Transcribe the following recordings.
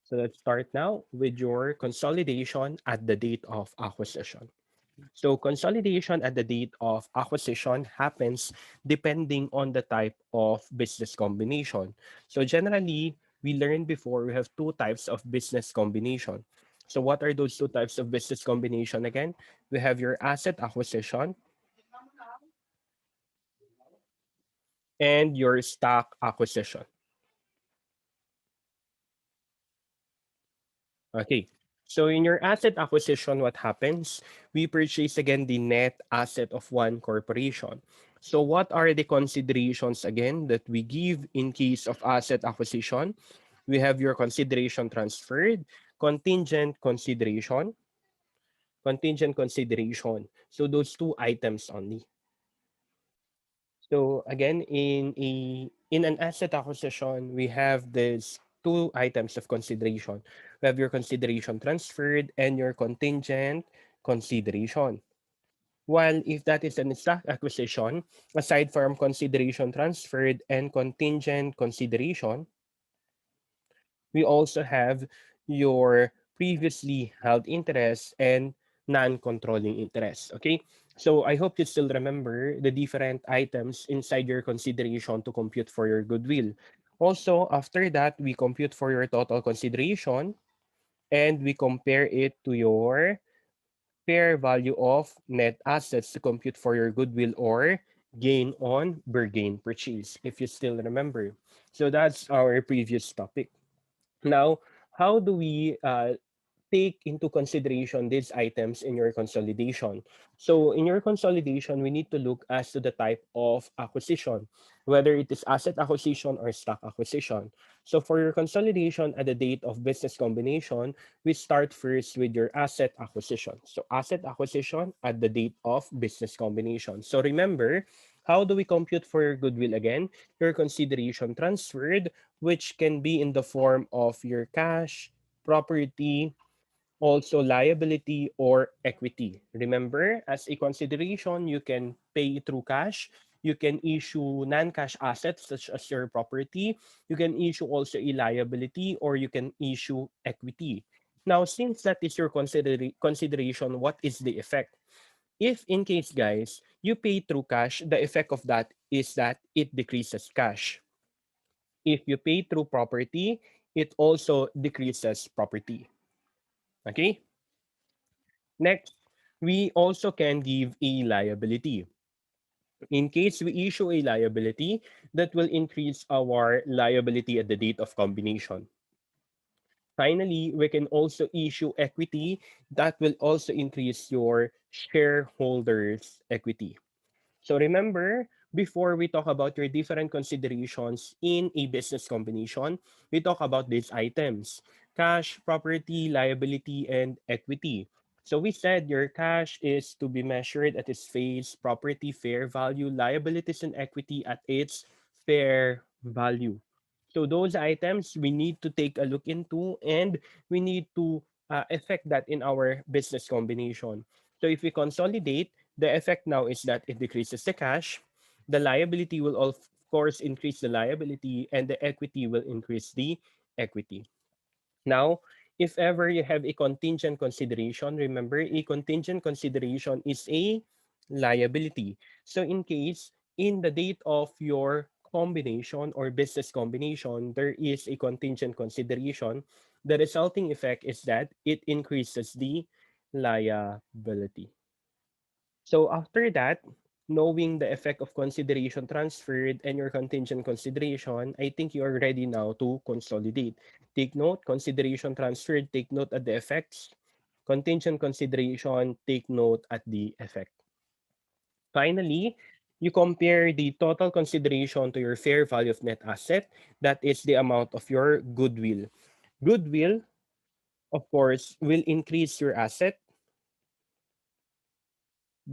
So let's start now with your consolidation at the date of acquisition. So consolidation at the date of acquisition happens depending on the type of business combination. So generally, we learned before we have two types of business combination. So what are those two types of business combination again? We have your asset acquisition and your stock acquisition. Okay. So in your asset acquisition, what happens? We purchase again the net asset of one corporation. So what are the considerations again that we give in case of asset acquisition? We have your consideration transferred, contingent consideration, contingent consideration. So those two items only. So again, in an asset acquisition, we have this two items of consideration. We have your consideration transferred and your contingent consideration. While if that is an stock acquisition, aside from consideration transferred and contingent consideration, we also have your previously held interest and non-controlling interest. Okay, so I hope you still remember the different items inside your consideration to compute for your goodwill. Also, after that, we compute for your total consideration and we compare it to your fair value of net assets to compute for your goodwill or gain on bargain purchase, if you still remember. So that's our previous topic. Now, how do we take into consideration these items in your consolidation? So in your consolidation, we need to look as to the type of acquisition, whether it is asset acquisition or stock acquisition. So for your consolidation at the date of business combination, we start first with your asset acquisition. So asset acquisition at the date of business combination. So remember, how do we compute for your goodwill again? Your consideration transferred, which can be in the form of your cash, property, also liability or equity. Remember, as a consideration, you can pay through cash. You can issue non-cash assets such as your property. You can issue also a liability or you can issue equity. Now, since that is your consideration, what is the effect? If in case, guys, you pay through cash, the effect of that is that it decreases cash. If you pay through property, it also decreases property. Okay? Next, we also can give a liability. In case we issue a liability, that will increase our liability at the date of combination. Finally, we can also issue equity that will also increase your shareholders' equity. So remember, before we talk about your different considerations in a business combination, we talk about these items: cash, property, liability, and equity. So we said your cash is to be measured at its face, property fair value, liabilities and equity at its fair value. So those items we need to take a look into and we need to affect that in our business combination. So if we consolidate, the effect now is that it decreases the cash, the liability will of course increase the liability, and the equity will increase the equity. Now, if ever you have a contingent consideration, remember a contingent consideration is a liability. So in case in the date of your combination or business combination, there is a contingent consideration, the resulting effect is that it increases the liability. So after that, knowing the effect of consideration transferred and your contingent consideration, I think you are ready now to consolidate. Take note, consideration transferred, take note at the effects. Contingent consideration, take note at the effect. Finally, you compare the total consideration to your fair value of net asset. That is the amount of your goodwill. Goodwill, of course, will increase your asset.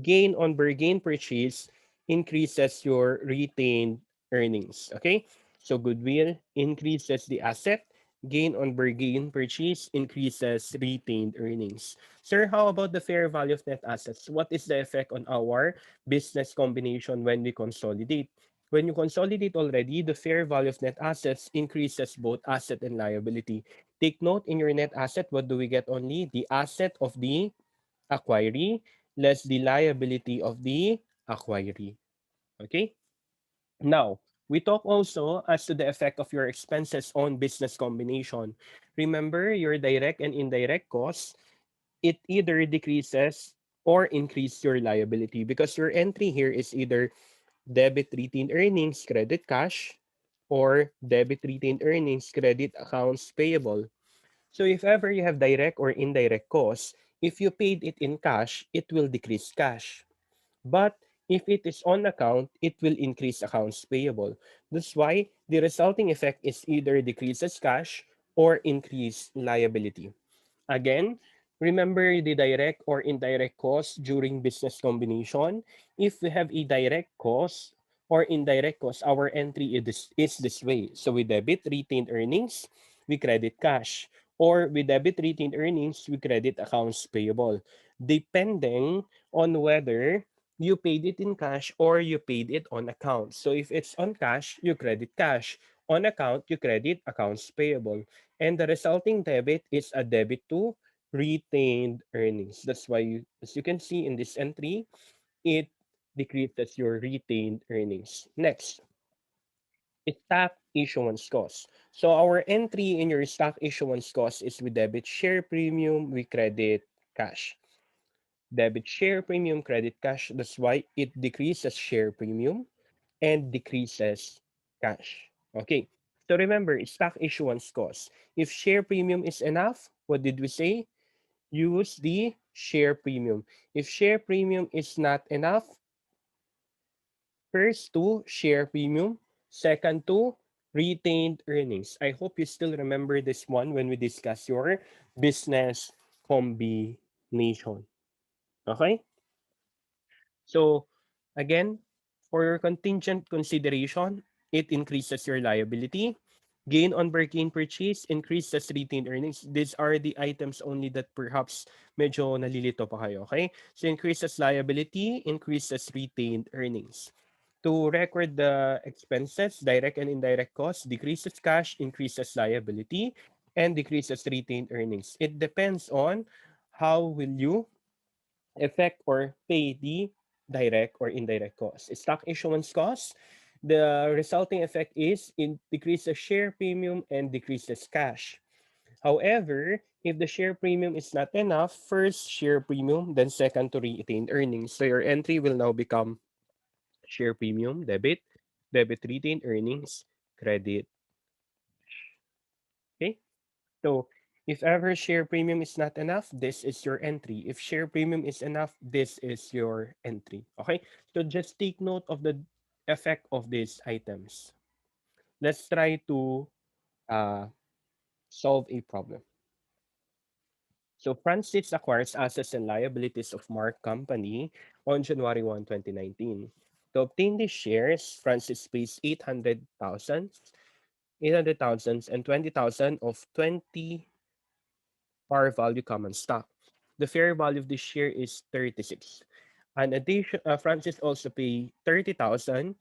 Gain on bargain purchase increases your retained earnings. Okay? So goodwill increases the asset. Gain on bargain purchase increases retained earnings. Sir, how about the fair value of net assets? What is the effect on our business combination when we consolidate? When you consolidate already, the fair value of net assets increases both asset and liability. Take note in your net asset, what do we get only? The asset of the acquiree less the liability of the acquiree. Okay? Now, we talk also as to the effect of your expenses on business combination. Remember, your direct and indirect costs, it either decreases or increase your liability because your entry here is either debit retained earnings, credit cash, or debit retained earnings, credit accounts payable. So if ever you have direct or indirect costs, if you paid it in cash, it will decrease cash. But if it is on account, it will increase accounts payable. That's why the resulting effect is either decreases cash or increase liability. Again, remember the direct or indirect cost during business combination. If we have a direct cost or indirect cost, our entry is this way. So we debit retained earnings, we credit cash. Or we debit retained earnings, we credit accounts payable. Depending on whether you paid it in cash or you paid it on account. So if it's on cash, you credit cash. On account, you credit accounts payable. And the resulting debit is a debit to retained earnings. That's why, as you can see in this entry, it decreases your retained earnings. Next, stock issuance cost. So our entry in your stock issuance cost is we debit share premium, we credit cash. Debit share premium, credit cash. That's why it decreases share premium and decreases cash. Okay. So remember, stock issuance cost. If share premium is enough, what did we say? Use the share premium. If share premium is not enough, first to share premium, second to retained earnings. I hope you still remember this one when we discuss your business combination. Okay? So again, for your contingent consideration, it increases your liability. Gain on bargain purchase increases retained earnings. These are the items only that perhaps medyo nalilito pa kayo, okay? So increases liability, increases retained earnings. To record the expenses, direct and indirect costs, decreases cash, increases liability, and decreases retained earnings. It depends on how will you effect or pay the direct or indirect costs. Stock issuance costs, the resulting effect is in decreases share premium and decreases cash. However, if the share premium is not enough, first share premium, then second to retained earnings. So your entry will now become share premium, debit, debit retained earnings, credit. Okay? So if ever share premium is not enough, this is your entry. If share premium is enough, this is your entry. Okay? So just take note of the effect of these items. Let's try to uh, solve a problem. So Francis acquires assets and liabilities of Mark Company on January 1, 2019. To obtain these shares, Francis pays 800,000 and 20,000 of 20 par value common stock. The fair value of this share is 36. An addition, Francis also pay 30,000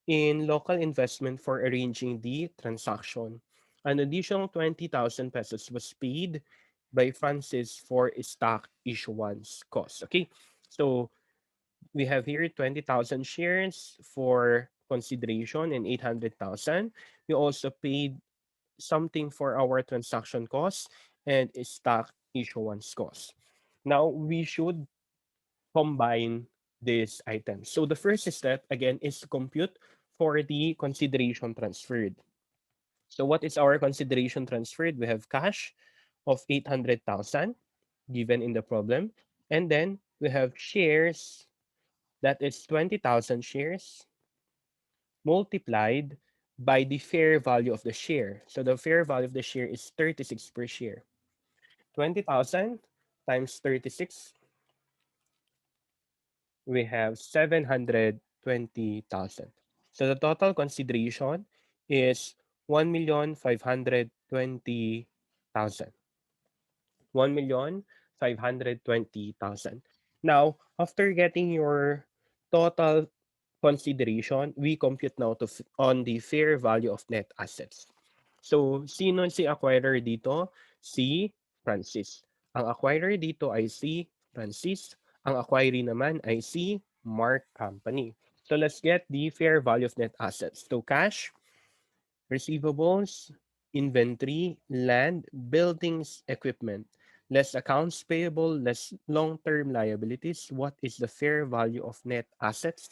in local investment for arranging the transaction. An additional 20,000 pesos was paid by Francis for stock issuance costs. Okay, so we have here 20,000 shares for consideration and 800,000. We also paid something for our transaction costs and stock issuance costs. Now, we should combine these items. So the first step, again, is to compute for the consideration transferred. So what is our consideration transferred? We have cash of 800,000 given in the problem. And then we have shares, that is 20,000 shares multiplied by the fair value of the share. So the fair value of the share is 36 per share. 20,000 times 36, we have 720,000. So the total consideration is 1,520,000. 1,520,000. Now, after getting your total consideration, we compute now on the fair value of net assets. So, sino si acquirer dito? Si Francis. Ang acquirer dito ay si Francis. Ang acquiree naman ay si Mark Company. So, let's get the fair value of net assets. So, cash, receivables, inventory, land, buildings, equipment, less accounts payable, less long-term liabilities. What is the fair value of net assets?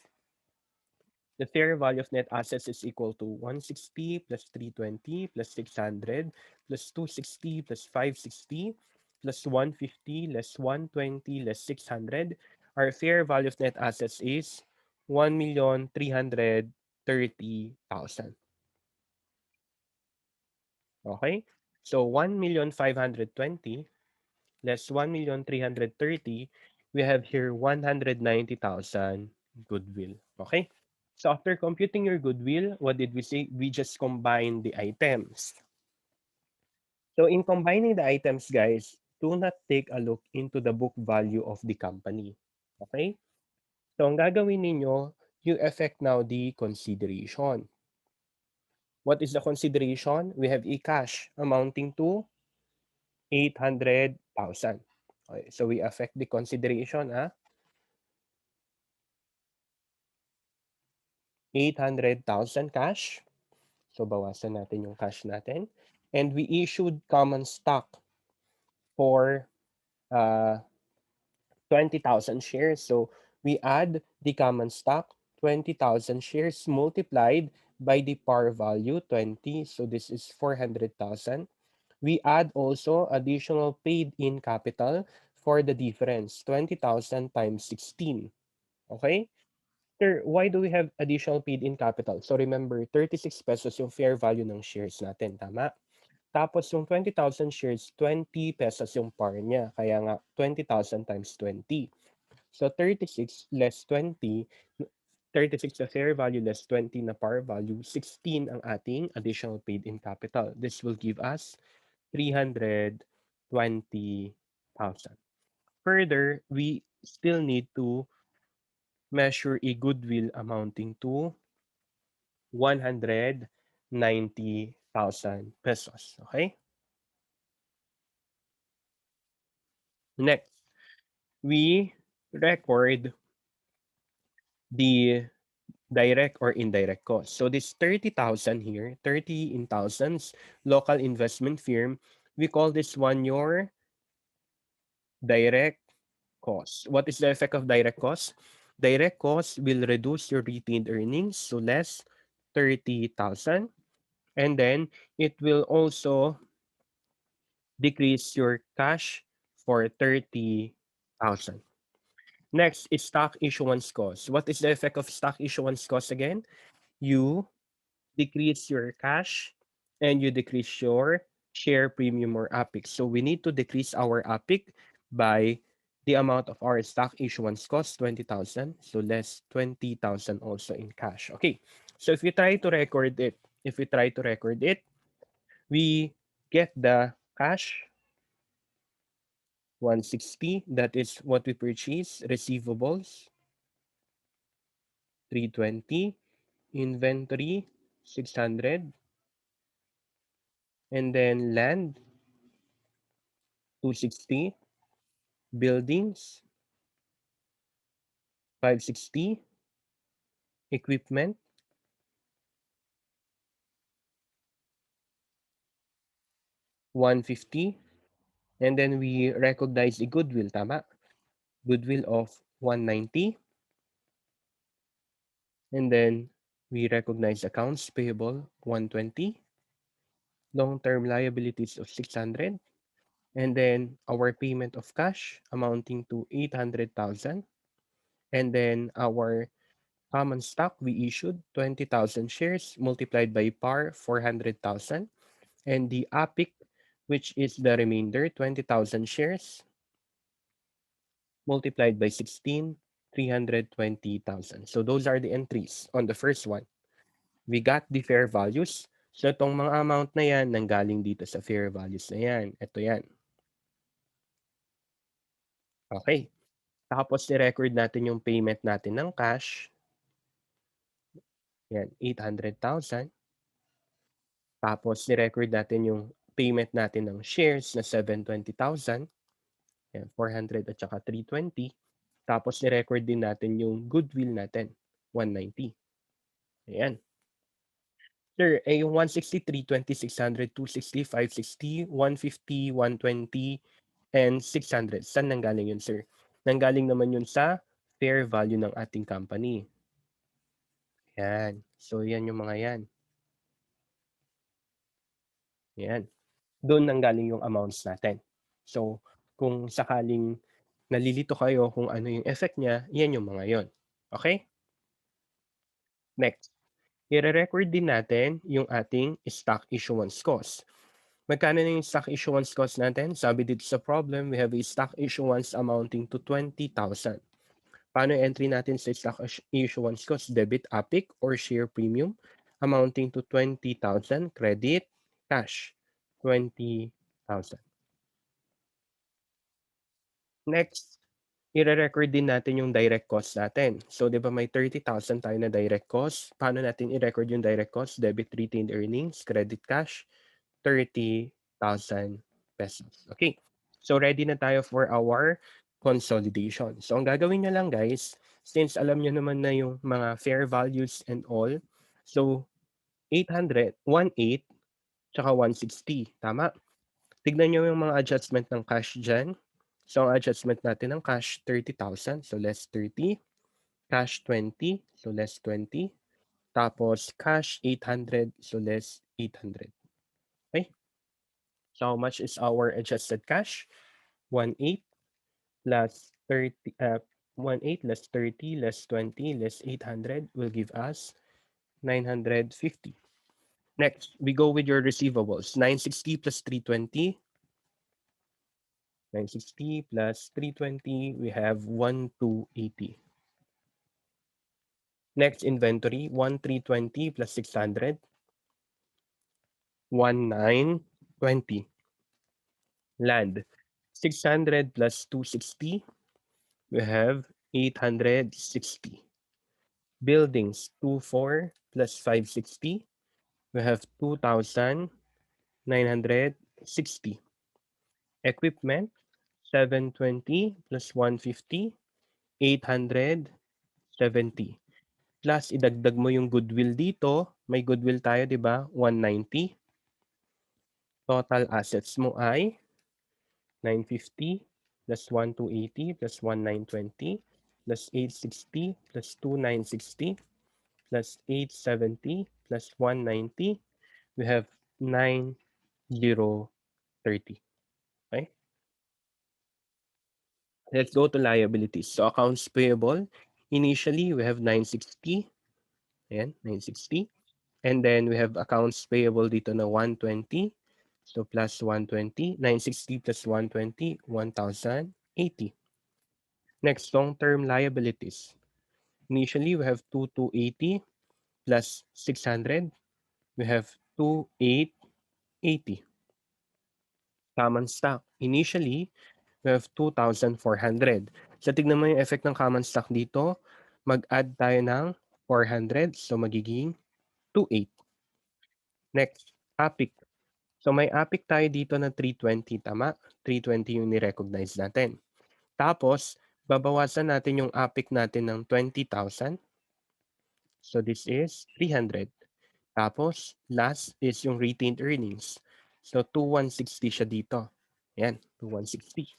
The fair value of net assets is equal to 160 plus 320 plus 600 plus 260 plus 560 plus 150 less 120 less 600. Our fair value of net assets is 1,330,000. Okay? So 1,520,000 less 1,330,000, we have here 190,000 goodwill. Okay? So after computing your goodwill, what did we say? We just combine the items. So in combining the items, guys, do not take a look into the book value of the company. Okay? So ang gagawin ninyo, you effect now the consideration. What is the consideration? We have a cash amounting to 800,000. Okay, so we affect the consideration, 800,000 cash. So bawasan natin yung cash natin. And we issued common stock for 20,000 shares. So we add the common stock, 20,000 shares multiplied by the par value, 20. So this is 400,000. We add also additional paid in capital for the difference, 20,000 times 16. Okay? Sir, why do we have additional paid in capital? So remember, 36 pesos yung fair value ng shares natin, tama? Tapos yung 20,000 shares, 20 pesos yung par niya. Kaya nga, 20,000 times 20. So 36 less 20, 36 na fair value less 20 na par value, 16 ang ating additional paid in capital. This will give us 320,000. Further, we still need to measure a goodwill amounting to 190,000 pesos. Okay? Next, we record the direct or indirect cost. So this 30,000 here, 30 in thousands, local investment firm, we call this one your direct cost. What is the effect of direct cost? Direct cost will reduce your retained earnings, so less 30,000. And then it will also decrease your cash for 30,000. Next is stock issuance cost. What is the effect of stock issuance cost again? You decrease your cash and you decrease your share premium or APIC. So we need to decrease our APIC by the amount of our stock issuance cost, 20,000. So less 20,000 also in cash. Okay. So if we try to record it, we get the cash 160. That is what we purchase. Receivables 320. Inventory 600. And then land 260. Buildings 560. Equipment 150. And then we recognize the goodwill, tama? Goodwill of 190. And then we recognize accounts payable 120. Long-term liabilities of 600. And then our payment of cash amounting to 800,000. And then our common stock, we issued 20,000 shares multiplied by par 400,000. And the APIC, which is the remainder, 20,000 shares multiplied by 16, 320,000. So those are the entries on the first one. We got the fair values. So itong mga amount na yan, nanggaling dito sa fair values na yan. Ito yan. Okay. Tapos i-record natin yung payment natin ng cash. Yan, 800,000. Tapos ni-record natin yung payment natin ng shares na 720,000, yan, 400 at saka 320. Tapos ni-record din natin yung goodwill natin, 190. Ayan. Sir, yung 160, 320, 600, 260, 560, 150, 120, and 600. Saan nanggaling yun, sir? Nanggaling naman yun sa fair value ng ating company. Yan. So, yan yung mga yan. Yan. Doon nanggaling yung amounts natin. So, kung sakaling nalilito kayo kung ano yung effect niya, yan yung mga yon. Okay? Next. I-record din natin yung ating stock issuance cost. Magkano na yung stock issuance cost natin? Sabi dito sa problem, we have a stock issuance amounting to 20,000. Paano entry natin sa stock issuance cost? Debit, APIC, or share premium amounting to 20,000. Credit, cash, 20,000. Next, i-record din natin yung direct cost natin. So, di ba may 30,000 tayo na direct cost? Paano natin i-record yung direct cost? Debit, retained earnings, credit, cash, 30,000 pesos. Okay. So, ready na tayo for our consolidation. So, ang gagawin nyo lang guys, since alam nyo naman na yung mga fair values and all, so 800, 18, tsaka 160. Tama? Tignan nyo yung mga adjustment ng cash dyan. So, ang adjustment natin ng cash, 30,000. So, less 30. Cash, 20. So, less 20. Tapos, cash, 800. So, less 800. Okay? So, how much is our adjusted cash? 1,800 plus 30, 1,800 less 30 less 20 less 800 will give us 950. Next, we go with your receivables. 960 plus 320. 960 plus 320, we have 1,280. Next, inventory, 1,320 plus 600, 1,920. Land, 600 plus 260, we have 860. Buildings, 24 plus 560, we have 2,960. Equipment, 720 plus 150, 870. Plus idagdag mo yung goodwill dito, may goodwill tayo 'di ba, 190. Total assets mo ay 950 plus 1,280 plus 1,920 plus 860 plus 2,960 plus 870 plus 190. We have 9,030. Okay? Let's go to liabilities. So accounts payable, initially we have 960. Ayan, 960. And then we have accounts payable dito na 120. So plus 120, 960 plus 120, 1,080. Next, long-term liabilities. Initially, we have 2,280 plus 600. We have 2,880. Common stock. Initially, we have 2,400. So tignan mo yung effect ng common stock dito. Mag-add tayo ng 400. So magiging 2,800. Next, APIC. So may APIC tayo dito na 320, tama? 320 yung ni-recognize natin. Tapos, babawasan natin yung APIC natin ng 20,000. So this is 300. Tapos, last is yung retained earnings. So 2,160 siya dito. Ayan, 2,160.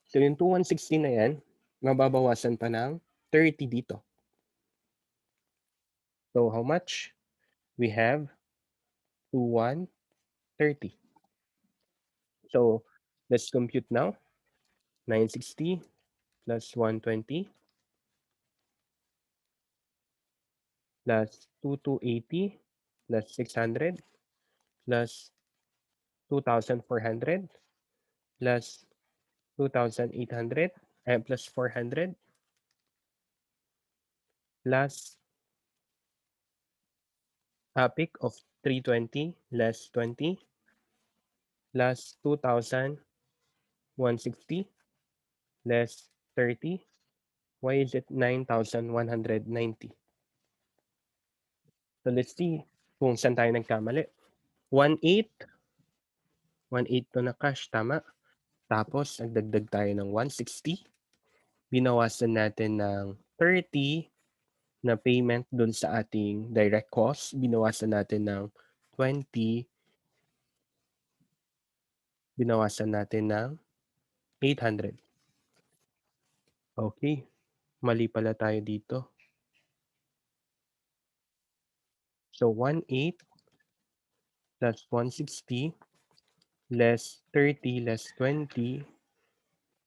So yung 2,160 na yan, mababawasan pa ng 30 dito. So how much? We have 2,130. So let's compute now. 960 plus 120 plus 2,280 plus 600 plus 2,400 plus 2,800 and plus 400 plus a peak of 320 less 20 plus 2,160 less 30. Why is it 9,190? So let's see kung saan tayo nagkamali. 1,800, 1,800 to na cash, tama? Tapos, nagdagdag tayo ng 160. Binawasan natin ng 30 na payment dun sa ating direct cost. Binawasan natin ng 20. Binawasan natin ng 800. Okay. Mali pala tayo dito. So, 1,800 plus 160 less 30 less 20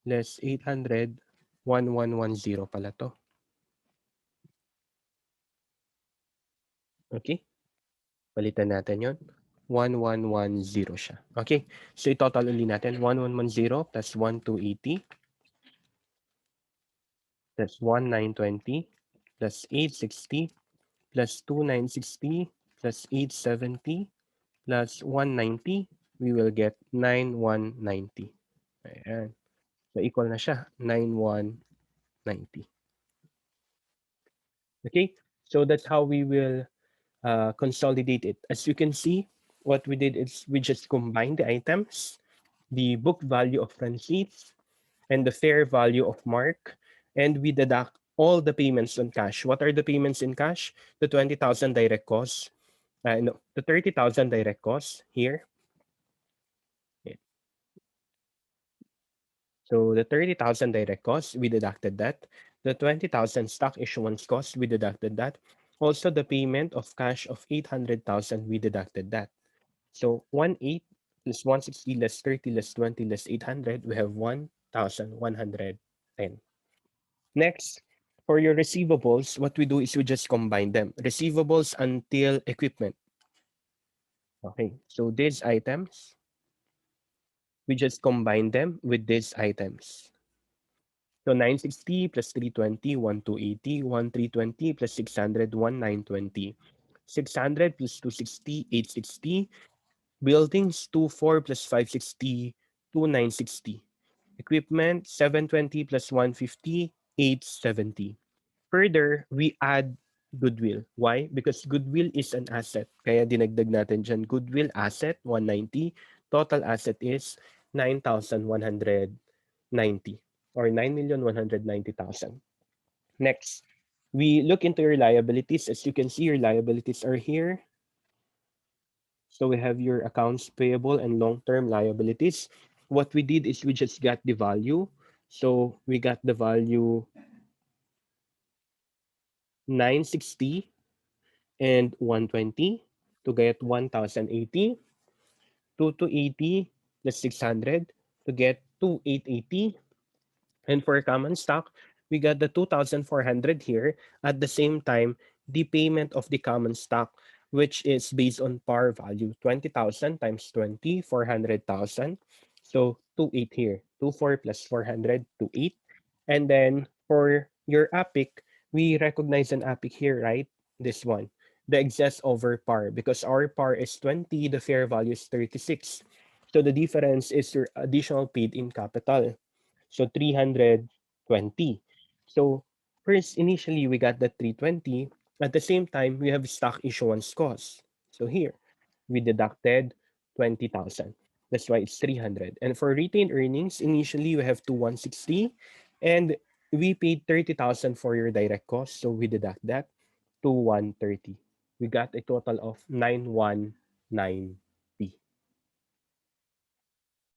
less 800, 1,110 pala to. Okay? Palitan natin yon. 1,110 siya. Okay? So, i-total uli natin. 1,110 plus 1,280 plus 1,920 plus 860 plus 2,960 plus 870 plus 190, we will get 9,190. Ayan. So, equal na siya. 9,190. Okay? So, that's how we will consolidate it. As you can see, what we did is we just combined the items, the book value of receipts, and the fair value of mark, and we deduct all the payments on cash. What are the payments in cash? The 20,000 direct costs. No, the 30,000 direct costs here. Yeah. So the 30,000 direct costs, we deducted that. The 20,000 stock issuance cost, we deducted that. Also, the payment of cash of 800,000, we deducted that. So 1,800 plus 160 less 30 less 20 less 800, we have 1,110. Next, for your receivables, what we do is we just combine them. Receivables until equipment. Okay, so these items, we just combine them with these items. So 960 plus 320, 1,280, 1,320 plus 600, 1,920. 600 plus 260, 860. Buildings, 24 plus 560, 2,960. Equipment, 720 plus 150, 870. Further, we add goodwill. Why? Because goodwill is an asset. Kaya dinagdag natin dyan. Goodwill asset, 190. Total asset is 9,190 or 9,190,000. Next, we look into your liabilities. As you can see, your liabilities are here. So we have your accounts payable and long-term liabilities. What we did is we just got the value. So we got the value 960 and 120 to get 1,080, 2,280 plus 600 to get 2,880. And for common stock, we got the 2,400 here. At the same time, the payment of the common stock, which is based on par value, 20,000 times 20, 400,000. So 2,800 here. 2,400 plus 400, 2,800. And then for your APIC, we recognize an APIC here, right? This one. The excess over par. Because our par is 20, the fair value is 36. So the difference is your additional paid in capital. So 320. So first, initially, we got the 320. At the same time, we have stock issuance costs. So here, we deducted 20,000. That's why it's 300. And for retained earnings, initially, we have to 160. And we paid 30,000 for your direct costs. So we deduct that to 130. We got a total of 9,190.